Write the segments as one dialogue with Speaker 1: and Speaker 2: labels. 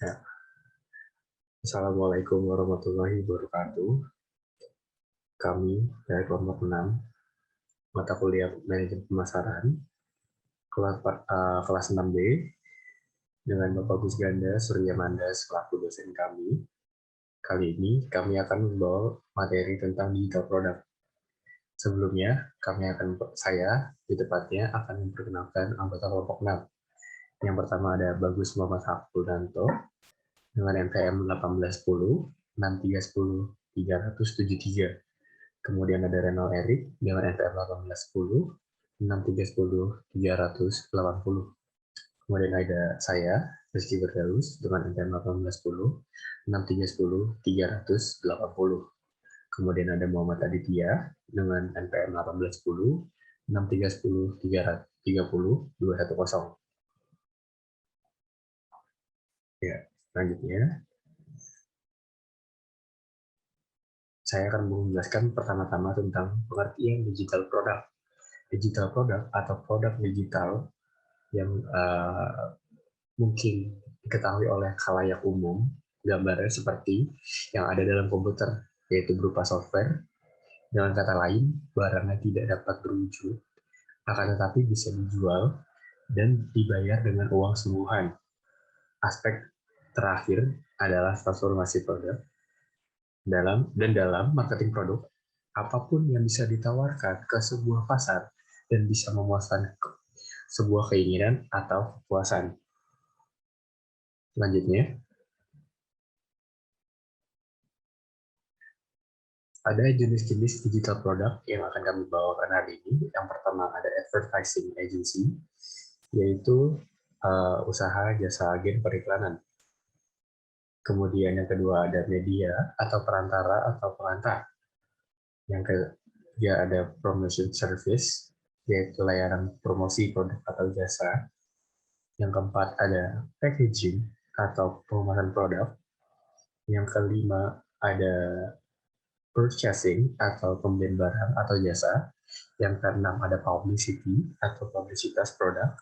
Speaker 1: Ya. Assalamualaikum warahmatullahi wabarakatuh. Kami dari kelompok 6, mata kuliah manajemen pemasaran, kelas 6B, dengan Bapak Gus Ganda Suryamanda selaku dosen kami. Kali ini kami akan membawa materi tentang digital product. Sebelumnya, saya di tepatnya akan memperkenalkan anggota kelompok 6. Yang pertama ada Bagus Muhammad Hafuldanto dengan NPM 1810 6310 373. Kemudian ada Renal Erik dengan NPM 1810 6310 380. Kemudian ada saya, Rizky Berdalus, dengan NPM 1810 6310 380. Kemudian ada Muhammad Aditya dengan NPM 1810 6310 330 210. Ya, selanjutnya saya akan menjelaskan pertama-tama tentang pengertian digital product. Digital product atau produk digital yang mungkin diketahui oleh khalayak umum, gambarnya seperti yang ada dalam komputer, yaitu berupa software. Dengan kata lain, barangnya tidak dapat berwujud, akan tetapi bisa dijual dan dibayar dengan uang sungguhan. Aspek terakhir adalah transformasi produk. Dalam marketing produk, apapun yang bisa ditawarkan ke sebuah pasar dan bisa memuaskan sebuah keinginan atau kepuasan. Selanjutnya, ada jenis-jenis digital product yang akan kami bawakan hari ini. Yang pertama ada advertising agency, yaitu usaha jasa agen periklanan. Kemudian yang kedua ada media atau perantara atau pengantar. Yang ketiga ada promotion service, yaitu layanan promosi produk atau jasa. Yang keempat ada packaging atau pengemasan produk. Yang kelima ada purchasing atau pembelian barang atau jasa. Yang keenam ada publicity atau publisitas produk.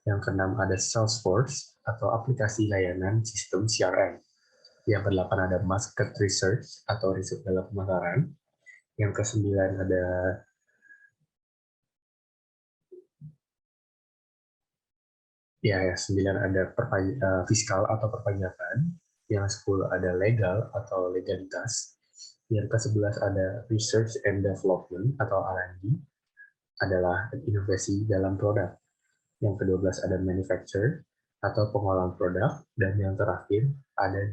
Speaker 1: Yang keenam ada Salesforce atau aplikasi layanan sistem CRM. Yang kedelapan ada market research atau riset dalam pemasaran. Yang kesembilan ada fiskal atau perpajakan. Yang 10 ada legal atau legalitas. Yang ke-11 ada research and development atau R&D, adalah inovasi dalam produk. Yang ke-12 ada manufacture atau pengolahan produk, dan yang terakhir ada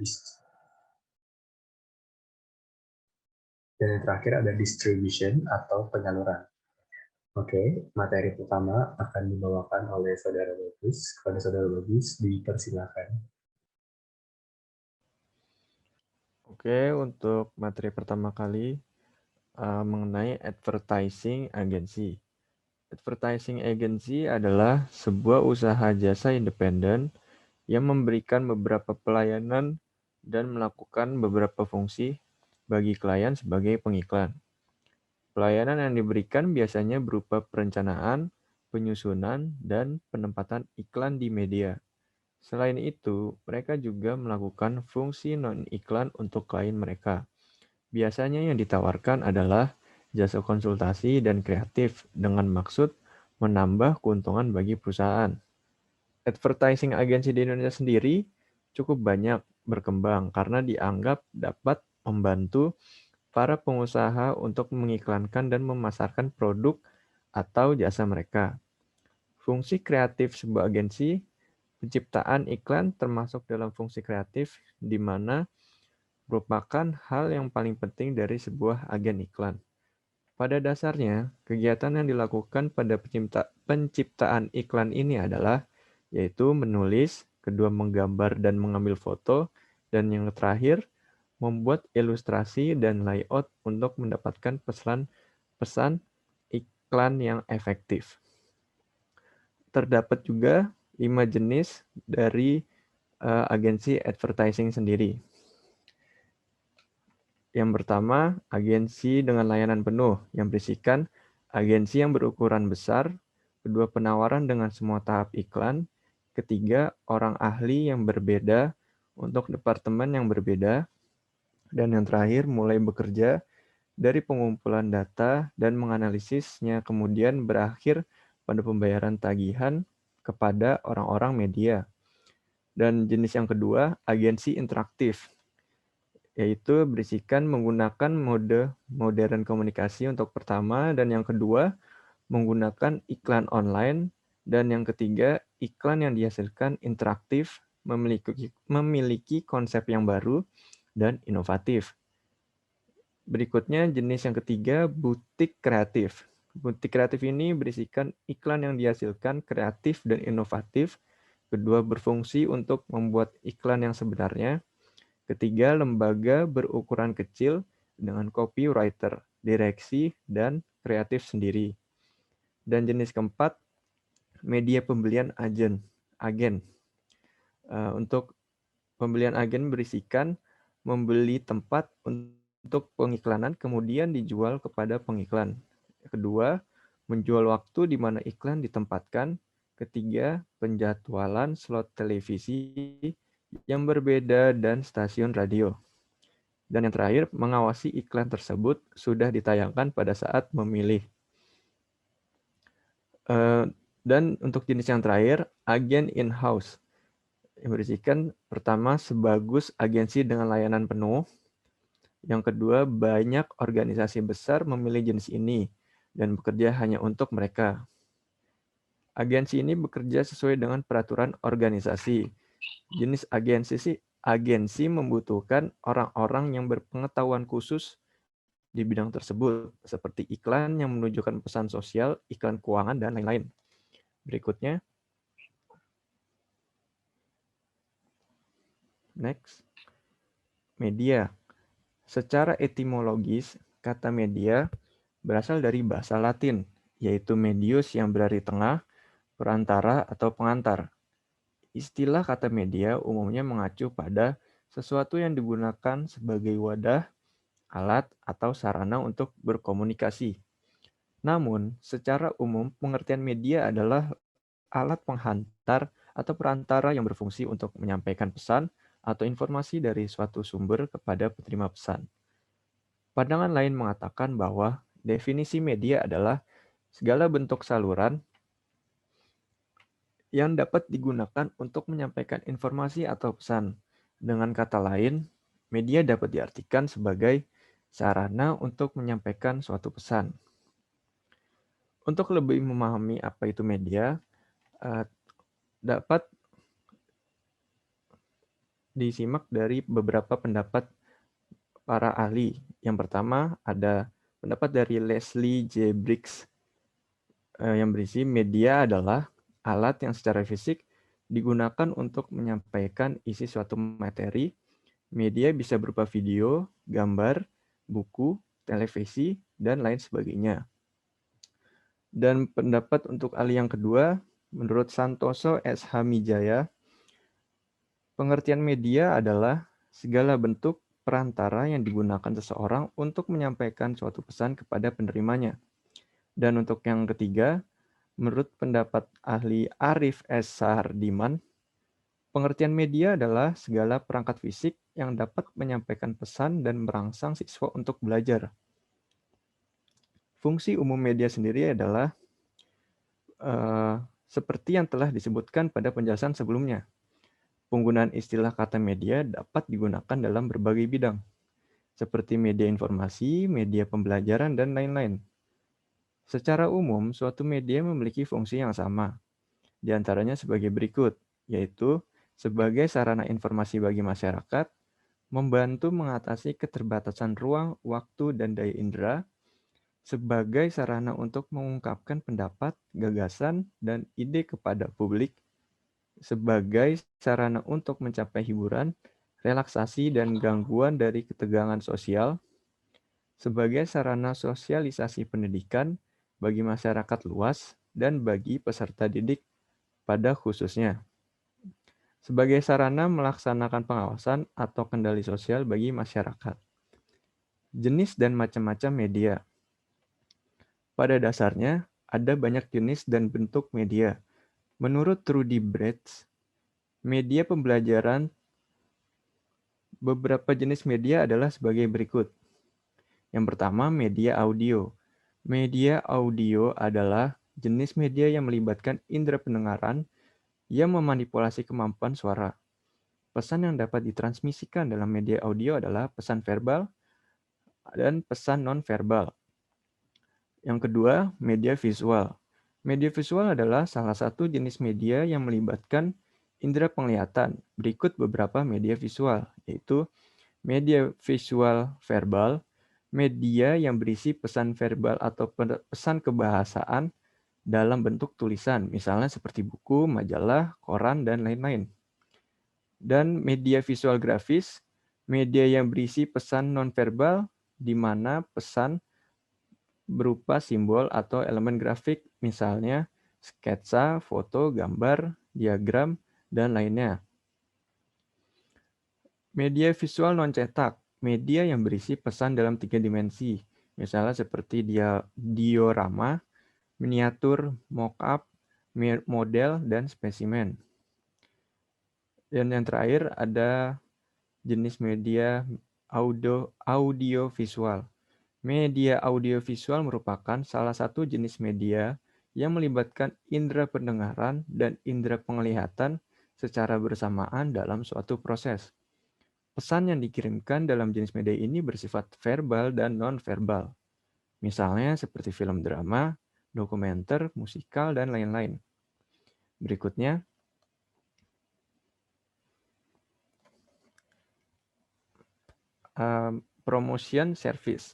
Speaker 1: distribution atau penyaluran. Oke, materi pertama akan dibawakan oleh Saudara Bagus. Kepada Saudara Bagus, dipersilakan.
Speaker 2: Oke, untuk materi pertama kali mengenai advertising agency. Advertising agency adalah sebuah usaha jasa independen yang memberikan beberapa pelayanan dan melakukan beberapa fungsi bagi klien sebagai pengiklan. Pelayanan yang diberikan biasanya berupa perencanaan, penyusunan, dan penempatan iklan di media. Selain itu, mereka juga melakukan fungsi non-iklan untuk klien mereka. Biasanya yang ditawarkan adalah jasa konsultasi dan kreatif dengan maksud menambah keuntungan bagi perusahaan. Advertising agency di Indonesia sendiri cukup banyak berkembang karena dianggap dapat membantu para pengusaha untuk mengiklankan dan memasarkan produk atau jasa mereka. Fungsi kreatif sebuah agensi, penciptaan iklan termasuk dalam fungsi kreatif di mana merupakan hal yang paling penting dari sebuah agen iklan. Pada dasarnya, kegiatan yang dilakukan pada penciptaan iklan ini adalah yaitu menulis, kedua menggambar dan mengambil foto, dan yang terakhir membuat ilustrasi dan layout untuk mendapatkan pesan iklan yang efektif. Terdapat juga 5 jenis dari agensi advertising sendiri. Yang pertama, agensi dengan layanan penuh yang berisikan agensi yang berukuran besar, kedua penawaran dengan semua tahap iklan, ketiga orang ahli yang berbeda untuk departemen yang berbeda, dan yang terakhir mulai bekerja dari pengumpulan data dan menganalisisnya, kemudian berakhir pada pembayaran tagihan kepada orang-orang media. Dan jenis yang kedua, agensi interaktif, yaitu berisikan menggunakan mode modern komunikasi untuk pertama, dan yang kedua menggunakan iklan online, dan yang ketiga iklan yang dihasilkan interaktif, memiliki konsep yang baru dan inovatif. Berikutnya jenis yang ketiga, butik kreatif. Butik kreatif ini berisikan iklan yang dihasilkan kreatif dan inovatif. Kedua, berfungsi untuk membuat iklan yang sebenarnya. Ketiga, lembaga berukuran kecil dengan copywriter, direksi, dan kreatif sendiri. Dan jenis keempat, media pembelian agen. Untuk pembelian agen berisikan membeli tempat untuk pengiklanan, kemudian dijual kepada pengiklan. Kedua, menjual waktu di mana iklan ditempatkan. Ketiga, penjadwalan slot televisi yang berbeda dan stasiun radio. Dan yang terakhir, mengawasi iklan tersebut sudah ditayangkan pada saat memilih. Dan untuk jenis yang terakhir, agen in-house, yang berisikan pertama, sebagus agensi dengan layanan penuh. Yang kedua, banyak organisasi besar memilih jenis ini dan bekerja hanya untuk mereka. Agensi ini bekerja sesuai dengan peraturan organisasi. Jenis agensi membutuhkan orang-orang yang berpengetahuan khusus di bidang tersebut, seperti iklan yang menunjukkan pesan sosial, iklan keuangan, dan lain-lain. Berikutnya. Next. Media. Secara etimologis, kata media berasal dari bahasa Latin, yaitu medius yang berarti tengah, perantara, atau pengantar. Istilah kata media umumnya mengacu pada sesuatu yang digunakan sebagai wadah, alat, atau sarana untuk berkomunikasi. Namun, secara umum, pengertian media adalah alat penghantar atau perantara yang berfungsi untuk menyampaikan pesan atau informasi dari suatu sumber kepada penerima pesan. Pandangan lain mengatakan bahwa definisi media adalah segala bentuk saluran yang dapat digunakan untuk menyampaikan informasi atau pesan. Dengan kata lain, media dapat diartikan sebagai sarana untuk menyampaikan suatu pesan. Untuk lebih memahami apa itu media, dapat disimak dari beberapa pendapat para ahli. Yang pertama ada pendapat dari Leslie J. Briggs yang berisi media adalah alat yang secara fisik digunakan untuk menyampaikan isi suatu materi. Media bisa berupa video, gambar, buku, televisi, dan lain sebagainya. Dan pendapat untuk ahli yang kedua, menurut Santoso S. Hamijaya, pengertian media adalah segala bentuk perantara yang digunakan seseorang untuk menyampaikan suatu pesan kepada penerimanya. Dan untuk yang ketiga, menurut pendapat ahli Arif S. Sahardiman, pengertian media adalah segala perangkat fisik yang dapat menyampaikan pesan dan merangsang siswa untuk belajar. Fungsi umum media sendiri adalah seperti yang telah disebutkan pada penjelasan sebelumnya. Penggunaan istilah kata media dapat digunakan dalam berbagai bidang, seperti media informasi, media pembelajaran, dan lain-lain. Secara umum, suatu media memiliki fungsi yang sama, di antaranya sebagai berikut, yaitu sebagai sarana informasi bagi masyarakat, membantu mengatasi keterbatasan ruang, waktu, dan daya indera, sebagai sarana untuk mengungkapkan pendapat, gagasan, dan ide kepada publik, sebagai sarana untuk mencapai hiburan, relaksasi, dan gangguan dari ketegangan sosial, sebagai sarana sosialisasi pendidikan bagi masyarakat luas dan bagi peserta didik pada khususnya, sebagai sarana melaksanakan pengawasan atau kendali sosial bagi masyarakat. Jenis dan macam-macam media. Pada dasarnya, ada banyak jenis dan bentuk media. Menurut Trudy Bretz, media pembelajaran Beberapa jenis media adalah sebagai berikut. Yang pertama, media audio. Media audio adalah jenis media yang melibatkan indera pendengaran yang memanipulasi kemampuan suara. Pesan yang dapat ditransmisikan dalam media audio adalah pesan verbal dan pesan non-verbal. Yang kedua, media visual. Media visual adalah salah satu jenis media yang melibatkan indera penglihatan. Berikut beberapa media visual, yaitu media visual verbal, media yang berisi pesan verbal atau pesan kebahasaan dalam bentuk tulisan, misalnya seperti buku, majalah, koran, dan lain-lain. Dan media visual grafis, media yang berisi pesan nonverbal, di mana pesan berupa simbol atau elemen grafik, misalnya sketsa, foto, gambar, diagram, dan lainnya. Media visual non-cetak, media yang berisi pesan dalam 3 dimensi, misalnya seperti diorama, miniatur, mock-up, model, dan spesimen. Dan yang terakhir ada jenis media audiovisual. Media audiovisual merupakan salah satu jenis media yang melibatkan indera pendengaran dan indera penglihatan secara bersamaan dalam suatu proses. Pesan yang dikirimkan dalam jenis media ini bersifat verbal dan non-verbal. Misalnya seperti film drama, dokumenter, musikal, dan lain-lain. Berikutnya, promotion service.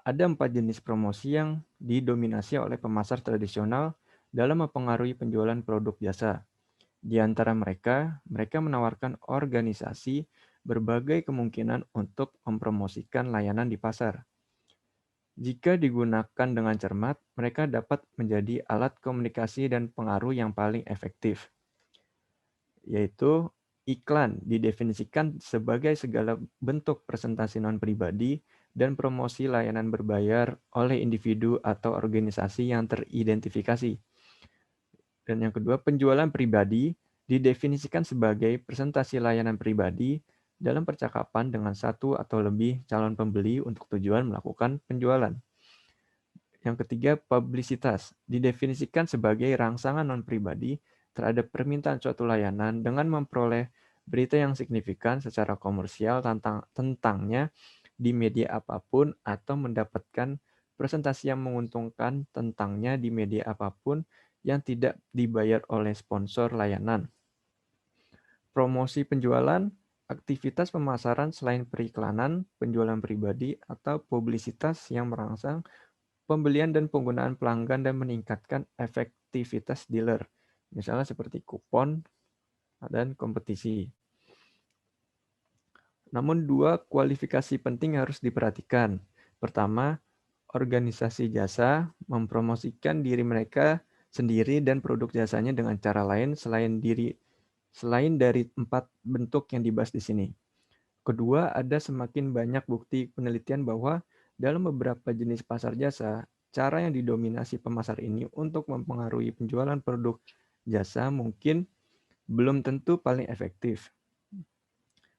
Speaker 2: Ada 4 jenis promosi yang didominasi oleh pemasar tradisional dalam mempengaruhi penjualan produk jasa. Di antara mereka menawarkan organisasi berbagai kemungkinan untuk mempromosikan layanan di pasar. Jika digunakan dengan cermat, mereka dapat menjadi alat komunikasi dan pengaruh yang paling efektif, yaitu iklan didefinisikan sebagai segala bentuk presentasi non-pribadi dan promosi layanan berbayar oleh individu atau organisasi yang teridentifikasi. Dan yang kedua, penjualan pribadi didefinisikan sebagai presentasi layanan pribadi dalam percakapan dengan satu atau lebih calon pembeli untuk tujuan melakukan penjualan. Yang ketiga, publisitas didefinisikan sebagai rangsangan non-pribadi terhadap permintaan suatu layanan dengan memperoleh berita yang signifikan secara komersial tentangnya di media apapun atau mendapatkan presentasi yang menguntungkan tentangnya di media apapun yang tidak dibayar oleh sponsor layanan. Promosi penjualan, aktivitas pemasaran selain periklanan, penjualan pribadi, atau publisitas yang merangsang pembelian dan penggunaan pelanggan dan meningkatkan efektivitas dealer, misalnya seperti kupon dan kompetisi. Namun 2 kualifikasi penting harus diperhatikan. Pertama, organisasi jasa mempromosikan diri mereka sendiri dan produk jasanya dengan cara lain selain dari 4 bentuk yang dibahas di sini. Kedua, ada semakin banyak bukti penelitian bahwa dalam beberapa jenis pasar jasa, cara yang didominasi pemasar ini untuk mempengaruhi penjualan produk jasa mungkin belum tentu paling efektif.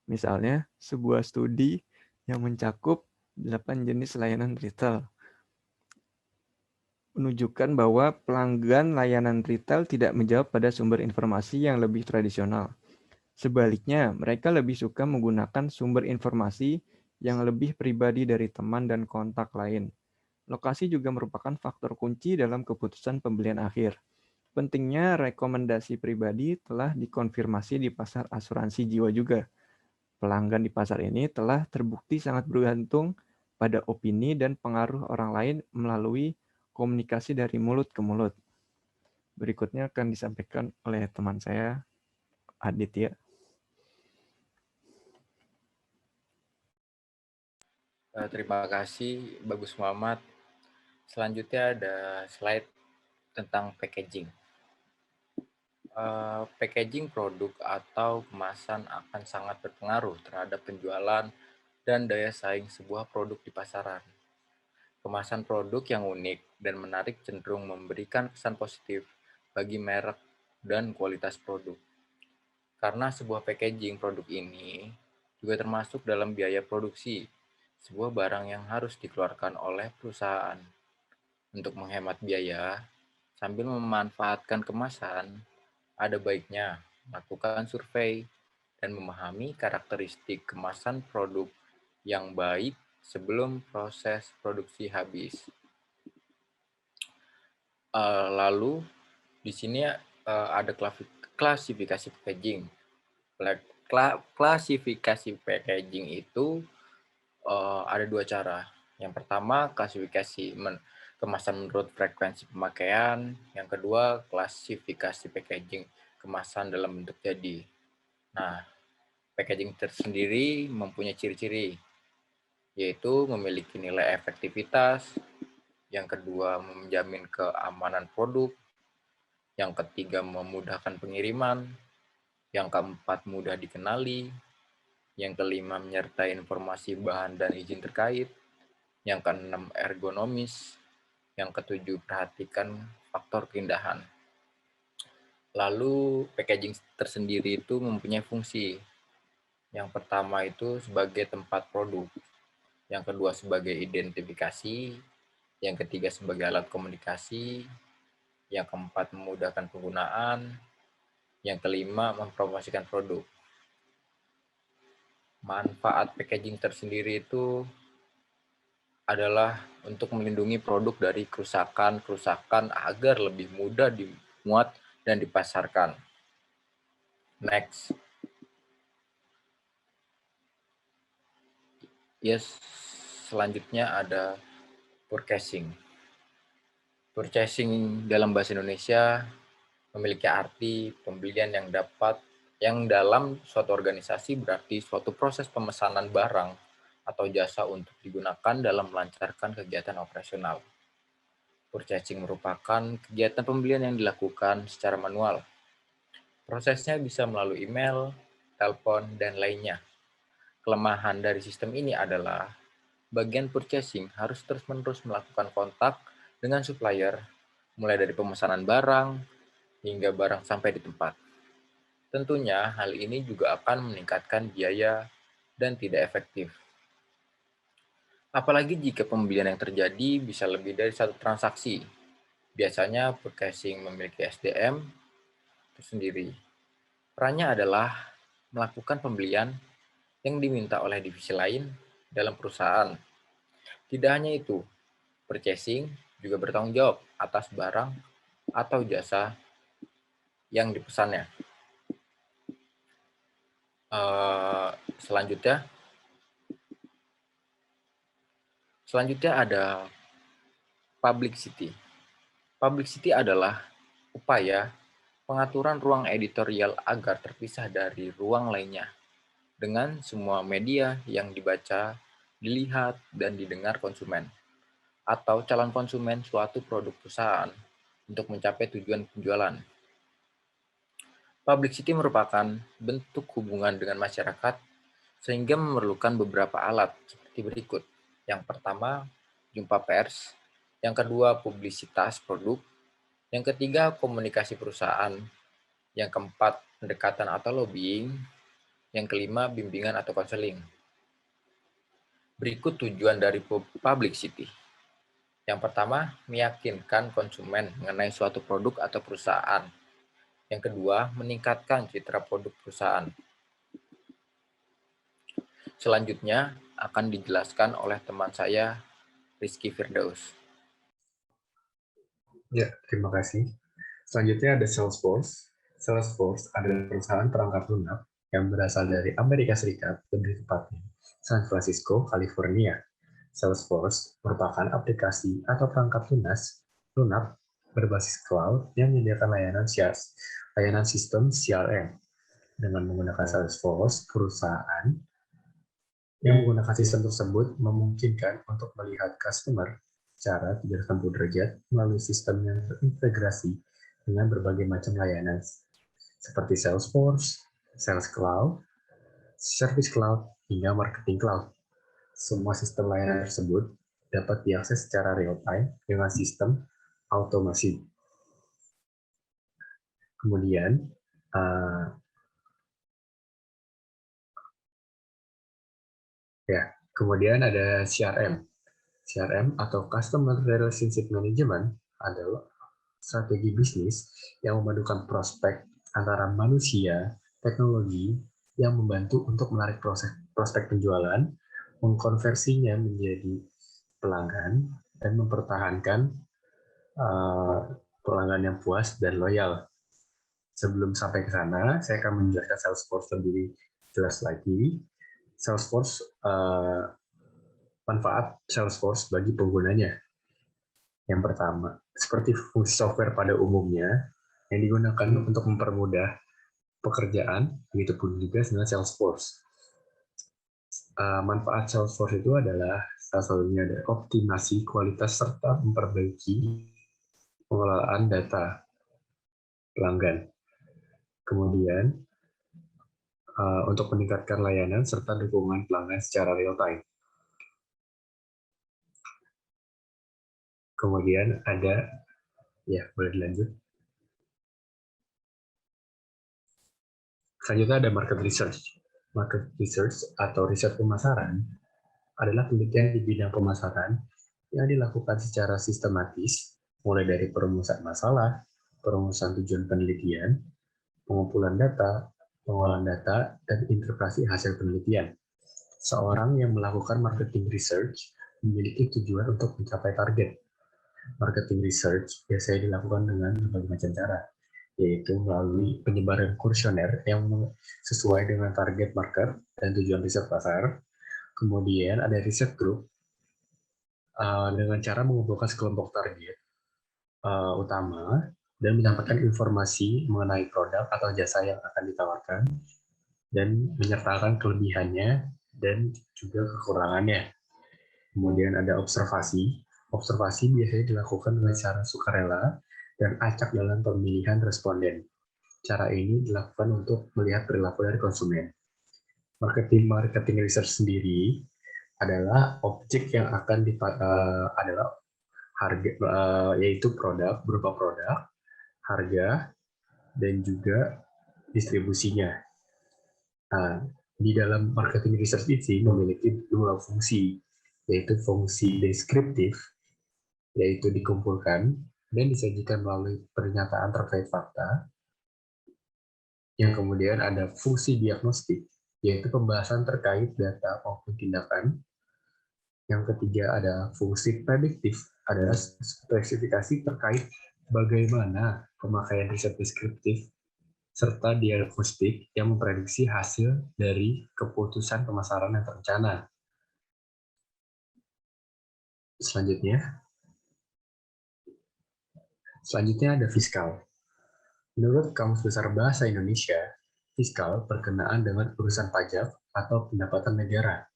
Speaker 2: Misalnya, sebuah studi yang mencakup 8 jenis layanan retail menunjukkan bahwa pelanggan layanan retail tidak menjawab pada sumber informasi yang lebih tradisional. Sebaliknya, mereka lebih suka menggunakan sumber informasi yang lebih pribadi dari teman dan kontak lain. Lokasi juga merupakan faktor kunci dalam keputusan pembelian akhir. Pentingnya rekomendasi pribadi telah dikonfirmasi di pasar asuransi jiwa juga. Pelanggan di pasar ini telah terbukti sangat bergantung pada opini dan pengaruh orang lain melalui komunikasi dari mulut ke mulut. Berikutnya akan disampaikan oleh teman saya, Aditya.
Speaker 3: Terima kasih, Bagus Muhammad. Selanjutnya ada slide tentang packaging. Packaging produk atau kemasan akan sangat berpengaruh terhadap penjualan dan daya saing sebuah produk di pasaran. Kemasan produk yang unik dan menarik cenderung memberikan kesan positif bagi merek dan kualitas produk. Karena sebuah packaging produk ini juga termasuk dalam biaya produksi, sebuah barang yang harus dikeluarkan oleh perusahaan. Untuk menghemat biaya, sambil memanfaatkan kemasan, ada baiknya melakukan survei dan memahami karakteristik kemasan produk yang baik sebelum proses produksi habis. Lalu di sini ada klasifikasi packaging. Klasifikasi packaging itu ada dua cara. Yang pertama, klasifikasi kemasan menurut frekuensi pemakaian. Yang kedua, klasifikasi packaging kemasan dalam bentuk jadi. Nah, packaging tersendiri mempunyai ciri-ciri, yaitu memiliki nilai efektivitas, yang kedua menjamin keamanan produk, yang ketiga memudahkan pengiriman, yang keempat mudah dikenali, yang kelima menyertai informasi bahan dan izin terkait, yang keenam ergonomis, yang ketujuh perhatikan faktor keindahan. Lalu packaging tersendiri itu mempunyai fungsi. Yang pertama itu sebagai tempat produk, yang kedua sebagai identifikasi, yang ketiga sebagai alat komunikasi, yang keempat memudahkan penggunaan, yang kelima mempromosikan produk. Manfaat packaging tersendiri itu adalah untuk melindungi produk dari kerusakan agar lebih mudah dimuat dan dipasarkan. Next. Yes, selanjutnya ada purchasing. Purchasing dalam bahasa Indonesia memiliki arti pembelian yang dalam suatu organisasi berarti suatu proses pemesanan barang atau jasa untuk digunakan dalam melancarkan kegiatan operasional. Purchasing merupakan kegiatan pembelian yang dilakukan secara manual. Prosesnya bisa melalui email, telepon, dan lainnya. Kelemahan dari sistem ini adalah bagian purchasing harus terus-menerus melakukan kontak dengan supplier, mulai dari pemesanan barang hingga barang sampai di tempat. Tentunya hal ini juga akan meningkatkan biaya dan tidak efektif. Apalagi jika pembelian yang terjadi bisa lebih dari satu transaksi. Biasanya purchasing memiliki SDM tersendiri. Perannya adalah melakukan pembelian yang diminta oleh divisi lain dalam perusahaan. Tidak hanya itu, purchasing juga bertanggung jawab atas barang atau jasa yang dipesannya. Selanjutnya ada publicity. Publicity adalah upaya pengaturan ruang editorial agar terpisah dari ruang lainnya dengan semua media yang dibaca, dilihat, dan didengar konsumen atau calon konsumen suatu produk perusahaan untuk mencapai tujuan penjualan. Publicity merupakan bentuk hubungan dengan masyarakat sehingga memerlukan beberapa alat seperti berikut. Yang pertama, jumpa pers. Yang kedua, publisitas produk. Yang ketiga, komunikasi perusahaan. Yang keempat, pendekatan atau lobbying. Yang kelima, bimbingan atau konseling. Berikut tujuan dari publicity. Yang pertama, meyakinkan konsumen mengenai suatu produk atau perusahaan. Yang kedua, meningkatkan citra produk perusahaan. Selanjutnya akan dijelaskan oleh teman saya, Rizky Firdaus.
Speaker 1: Ya, terima kasih. Selanjutnya ada Salesforce. Salesforce adalah perusahaan perangkat lunak yang berasal dari Amerika Serikat, lebih tepatnya San Francisco, California. Salesforce merupakan aplikasi atau perangkat lunak berbasis cloud yang menyediakan layanan sistem CRM. Dengan menggunakan Salesforce, perusahaan yang menggunakan sistem tersebut memungkinkan untuk melihat customer secara 360 derajat melalui sistem yang terintegrasi dengan berbagai macam layanan seperti Salesforce, Sales Cloud, Service Cloud, hingga Marketing Cloud. Semua sistem layanan tersebut dapat diakses secara real-time dengan sistem automasi. Kemudian, Ya, kemudian ada CRM. CRM atau Customer Relationship Management adalah strategi bisnis yang memadukan prospek antara manusia, teknologi yang membantu untuk menarik prospek penjualan, mengkonversinya menjadi pelanggan, dan mempertahankan pelanggan yang puas dan loyal. Sebelum sampai ke sana, saya akan menjelaskan Salesforce lebih jelas lagi. Salesforce, manfaat Salesforce bagi penggunanya. Yang pertama, seperti fungsi software pada umumnya, yang digunakan untuk mempermudah pekerjaan, begitupun juga dengan Salesforce. Manfaat Salesforce itu adalah salah satunya ada optimasi kualitas serta memperbaiki pengelolaan data pelanggan. Kemudian, untuk meningkatkan layanan serta dukungan pelanggan secara real-time. Kemudian ada, ya boleh dilanjut. Selanjutnya ada market research. Market research atau riset pemasaran adalah penelitian di bidang pemasaran yang dilakukan secara sistematis, mulai dari perumusan masalah, perumusan tujuan penelitian, pengumpulan data, pengolahan data, dan interpretasi hasil penelitian. Seorang yang melakukan marketing research memiliki tujuan untuk mencapai target. Marketing research biasanya dilakukan dengan berbagai macam cara, yaitu melalui penyebaran kuesioner yang sesuai dengan target market dan tujuan riset pasar. Kemudian ada riset group dengan cara mengumpulkan sekelompok target utama dan menyampaikan informasi mengenai produk atau jasa yang akan ditawarkan dan menyertakan kelebihannya dan juga kekurangannya. Kemudian ada observasi. Observasi biasanya dilakukan dengan cara sukarela dan acak dalam pemilihan responden. Cara ini dilakukan untuk melihat perilaku dari konsumen. Marketing research sendiri adalah objek yang akan adalah harga, yaitu produk berupa produk, harga, dan juga distribusinya. Nah, di dalam marketing research ini memiliki dua fungsi, yaitu fungsi deskriptif, yaitu dikumpulkan dan disajikan melalui pernyataan terkait fakta. Yang kemudian ada fungsi diagnostik, yaitu pembahasan terkait data maupun tindakan. Yang ketiga ada fungsi prediktif, adalah spesifikasi terkait bagaimana pemakaian riset deskriptif serta diagnostik yang memprediksi hasil dari keputusan pemasaran yang terencana. Selanjutnya ada fiskal. Menurut Kamus Besar Bahasa Indonesia, fiskal berkenaan dengan urusan pajak atau pendapatan negara.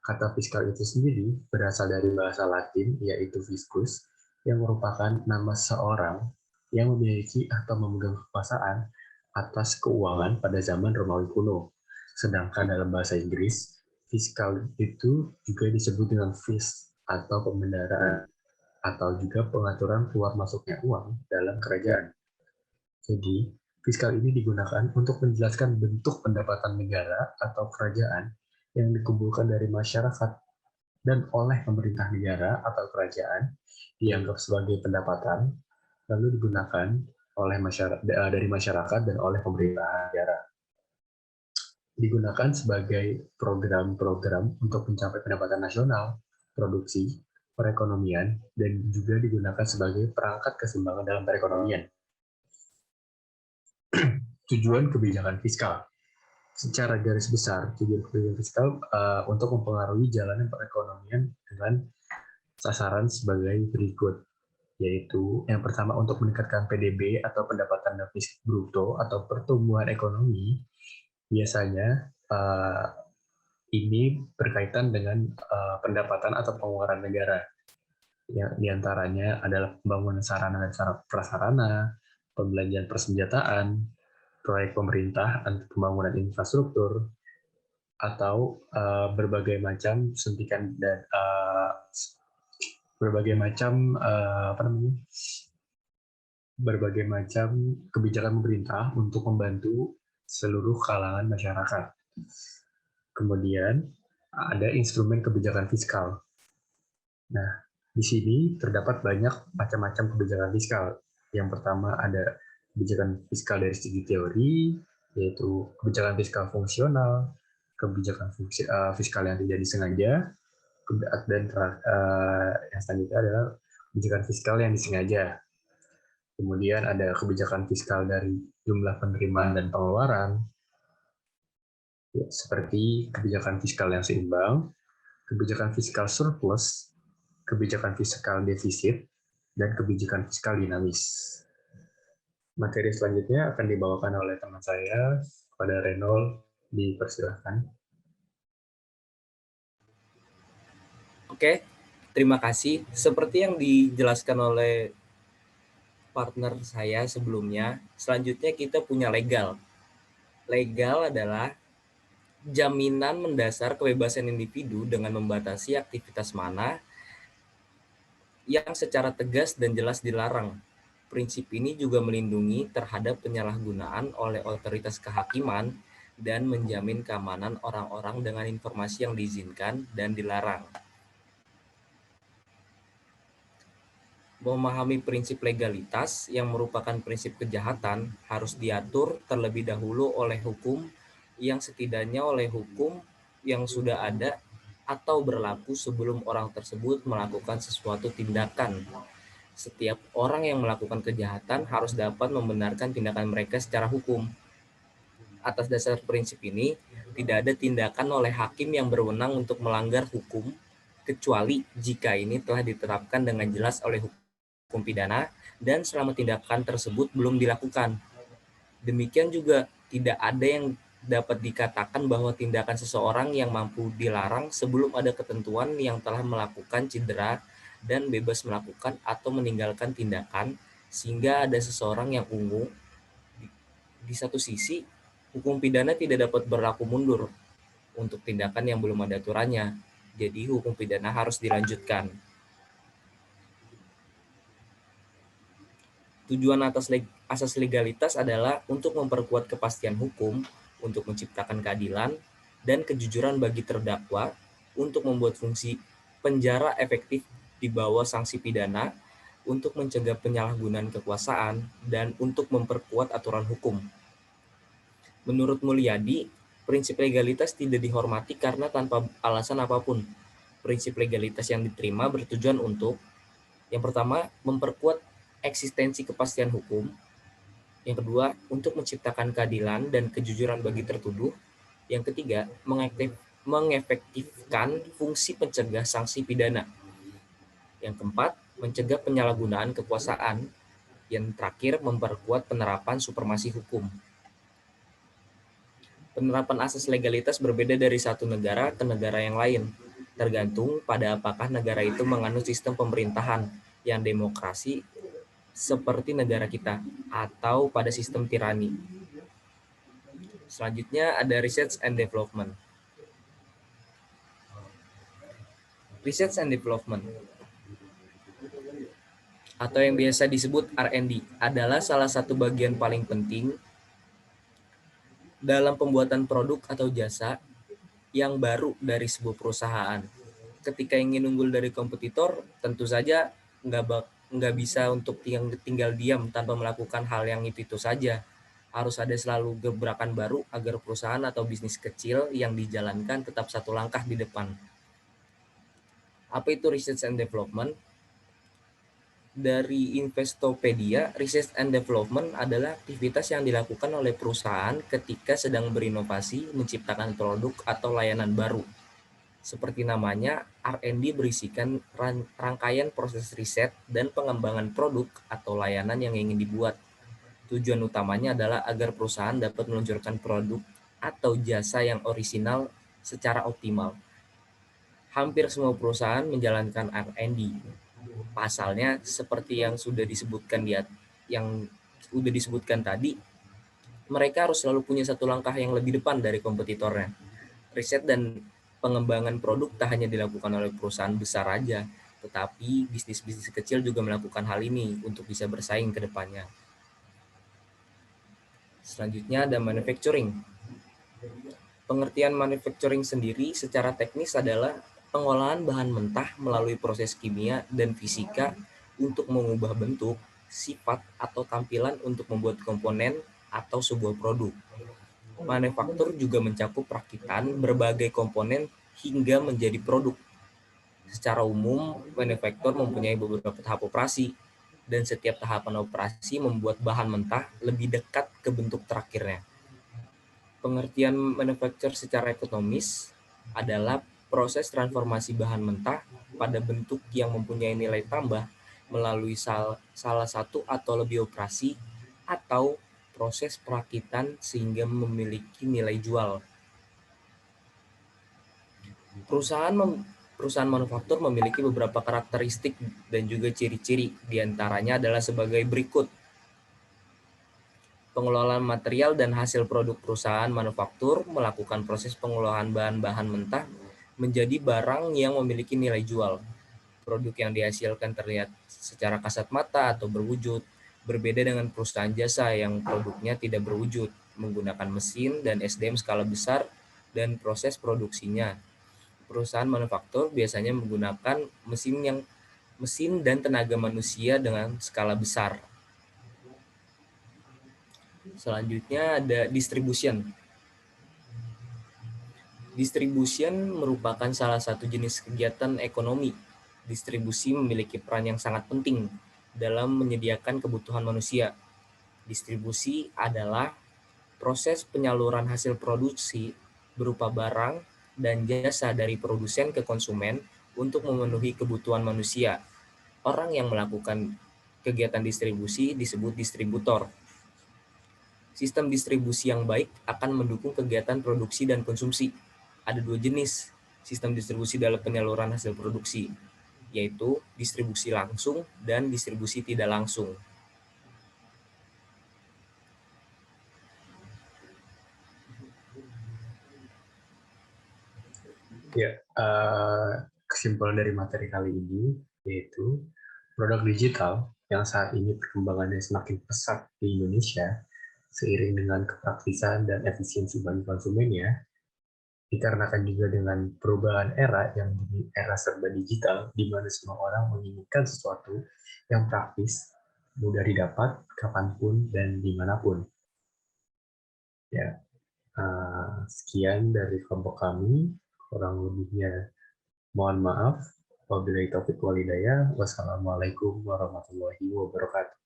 Speaker 1: Kata fiskal itu sendiri berasal dari bahasa Latin, yaitu fiscus, yang merupakan nama seorang yang memiliki atau memegang kekuasaan atas keuangan pada zaman Romawi kuno. Sedangkan dalam bahasa Inggris, fiskal itu juga disebut dengan fis atau pembendaraan atau juga pengaturan keluar masuknya uang dalam kerajaan. Jadi, fiskal ini digunakan untuk menjelaskan bentuk pendapatan negara atau kerajaan yang dikumpulkan dari masyarakat dan oleh pemerintah negara atau kerajaan dianggap sebagai pendapatan, lalu digunakan oleh dari masyarakat dan oleh pemerintah negara. Digunakan sebagai program-program untuk mencapai pendapatan nasional, produksi, perekonomian, dan juga digunakan sebagai perangkat keseimbangan dalam perekonomian. Tujuan kebijakan fiskal. Secara garis besar, tujuan kebijakan fiskal untuk mempengaruhi jalannya perekonomian dengan sasaran sebagai berikut, yaitu yang pertama untuk meningkatkan PDB atau pendapatan domestik bruto atau pertumbuhan ekonomi. Biasanya ini berkaitan dengan pendapatan atau pengeluaran negara. Yang diantaranya adalah pembangunan sarana dan prasarana, pembelanjaan persenjataan, proyek pemerintah, pembangunan infrastruktur, atau berbagai macam suntikan dan berbagai macam berbagai macam kebijakan pemerintah untuk membantu seluruh kalangan masyarakat. Kemudian ada instrumen kebijakan fiskal. Nah, di sini terdapat banyak macam-macam kebijakan fiskal. Yang pertama ada kebijakan fiskal dari segi teori, yaitu kebijakan fiskal fungsional, kebijakan fiskal yang tidak disengaja, dan yang selanjutnya adalah kebijakan fiskal yang disengaja. Kemudian ada kebijakan fiskal dari jumlah penerimaan dan pengeluaran, ya, seperti kebijakan fiskal yang seimbang, kebijakan fiskal surplus, kebijakan fiskal defisit, dan kebijakan fiskal dinamis. Materi selanjutnya akan dibawakan oleh teman saya, kepada Renold, dipersilahkan.
Speaker 4: Oke, terima kasih. Seperti yang dijelaskan oleh partner saya sebelumnya, selanjutnya kita punya legal. Legal adalah jaminan mendasar kebebasan individu dengan membatasi aktivitas mana yang secara tegas dan jelas dilarang. Prinsip ini juga melindungi terhadap penyalahgunaan oleh otoritas kehakiman dan menjamin keamanan orang-orang dengan informasi yang diizinkan dan dilarang. Memahami prinsip legalitas yang merupakan prinsip kejahatan harus diatur terlebih dahulu oleh hukum yang setidaknya oleh hukum yang sudah ada atau berlaku sebelum orang tersebut melakukan sesuatu tindakan. Setiap orang yang melakukan kejahatan harus dapat membenarkan tindakan mereka secara hukum. Atas dasar prinsip ini, tidak ada tindakan oleh hakim yang berwenang untuk melanggar hukum, kecuali jika ini telah diterapkan dengan jelas oleh hukum pidana dan selama tindakan tersebut belum dilakukan. Demikian juga tidak ada yang dapat dikatakan bahwa tindakan seseorang yang mampu dilarang sebelum ada ketentuan yang telah melakukan cedera dan bebas melakukan atau meninggalkan tindakan sehingga ada seseorang yang ungu. Di satu sisi, hukum pidana tidak dapat berlaku mundur untuk tindakan yang belum ada aturannya. Jadi hukum pidana harus dilanjutkan. Tujuan asas legalitas adalah untuk memperkuat kepastian hukum, untuk menciptakan keadilan dan kejujuran bagi terdakwa, untuk membuat fungsi penjara efektif di bawah sanksi pidana, untuk mencegah penyalahgunaan kekuasaan, dan untuk memperkuat aturan hukum. Menurut Mulyadi, prinsip legalitas tidak dihormati karena tanpa alasan apapun. Prinsip legalitas yang diterima bertujuan untuk, yang pertama, memperkuat eksistensi kepastian hukum. Yang kedua, untuk menciptakan keadilan dan kejujuran bagi tertuduh. Yang ketiga, mengefektifkan fungsi pencegah sanksi pidana. Yang keempat, mencegah penyalahgunaan kekuasaan. Yang terakhir, memperkuat penerapan supremasi hukum. Penerapan asas legalitas berbeda dari satu negara ke negara yang lain, tergantung pada apakah negara itu menganut sistem pemerintahan yang demokrasi seperti negara kita, atau pada sistem tirani. Selanjutnya ada research and development. Research and development, atau yang biasa disebut R&D, adalah salah satu bagian paling penting dalam pembuatan produk atau jasa yang baru dari sebuah perusahaan. Ketika ingin unggul dari kompetitor, tentu saja nggak bisa untuk tinggal diam tanpa melakukan hal yang itu saja. Harus ada selalu gebrakan baru agar perusahaan atau bisnis kecil yang dijalankan tetap satu langkah di depan. Apa itu research and development? Dari Investopedia, research and development adalah aktivitas yang dilakukan oleh perusahaan ketika sedang berinovasi, menciptakan produk atau layanan baru. Seperti namanya, R&D berisikan rangkaian proses riset dan pengembangan produk atau layanan yang ingin dibuat. Tujuan utamanya adalah agar perusahaan dapat meluncurkan produk atau jasa yang orisinal secara optimal. Hampir semua perusahaan menjalankan R&D. Pasalnya, seperti yang sudah disebutkan tadi, mereka harus selalu punya satu langkah yang lebih depan dari kompetitornya. Riset dan pengembangan produk tak hanya dilakukan oleh perusahaan besar saja, tetapi bisnis-bisnis kecil juga melakukan hal ini untuk bisa bersaing ke depannya. Selanjutnya ada manufacturing. Pengertian manufacturing sendiri secara teknis adalah pengolahan bahan mentah melalui proses kimia dan fisika untuk mengubah bentuk, sifat, atau tampilan untuk membuat komponen atau sebuah produk. Manufaktur juga mencakup perakitan berbagai komponen hingga menjadi produk. Secara umum, manufaktur mempunyai beberapa tahap operasi, dan setiap tahapan operasi membuat bahan mentah lebih dekat ke bentuk terakhirnya. Pengertian manufaktur secara ekonomis adalah proses transformasi bahan mentah pada bentuk yang mempunyai nilai tambah melalui salah satu atau lebih operasi atau proses perakitan sehingga memiliki nilai jual. Perusahaan manufaktur memiliki beberapa karakteristik dan juga ciri-ciri, diantaranya adalah sebagai berikut. Pengelolaan material dan hasil produk perusahaan manufaktur melakukan proses pengolahan bahan-bahan mentah menjadi barang yang memiliki nilai jual. Produk yang dihasilkan terlihat secara kasat mata atau berwujud, berbeda dengan perusahaan jasa yang produknya tidak berwujud, menggunakan mesin dan SDM skala besar dan proses produksinya. Perusahaan manufaktur biasanya menggunakan mesin dan tenaga manusia dengan skala besar. Selanjutnya ada distribution. Distribution merupakan salah satu jenis kegiatan ekonomi. Distribusi memiliki peran yang sangat penting dalam menyediakan kebutuhan manusia. Distribusi adalah proses penyaluran hasil produksi berupa barang dan jasa dari produsen ke konsumen untuk memenuhi kebutuhan manusia. Orang yang melakukan kegiatan distribusi disebut distributor. Sistem distribusi yang baik akan mendukung kegiatan produksi dan konsumsi. Ada dua jenis sistem distribusi dalam penyaluran hasil produksi, yaitu distribusi langsung dan distribusi tidak langsung.
Speaker 1: Ya, kesimpulan dari materi kali ini yaitu produk digital yang saat ini perkembangannya semakin pesat di Indonesia seiring dengan kepraktisan dan efisiensi bagi konsumennya, dikarenakan juga dengan perubahan era yang menjadi era serba digital, di mana semua orang menginginkan sesuatu yang praktis, mudah didapat, kapanpun dan dimanapun. Ya, sekian dari kelompok kami, kurang lebihnya mohon maaf. Wabillahi taufiq wal hidayah. Wassalamualaikum warahmatullahi wabarakatuh.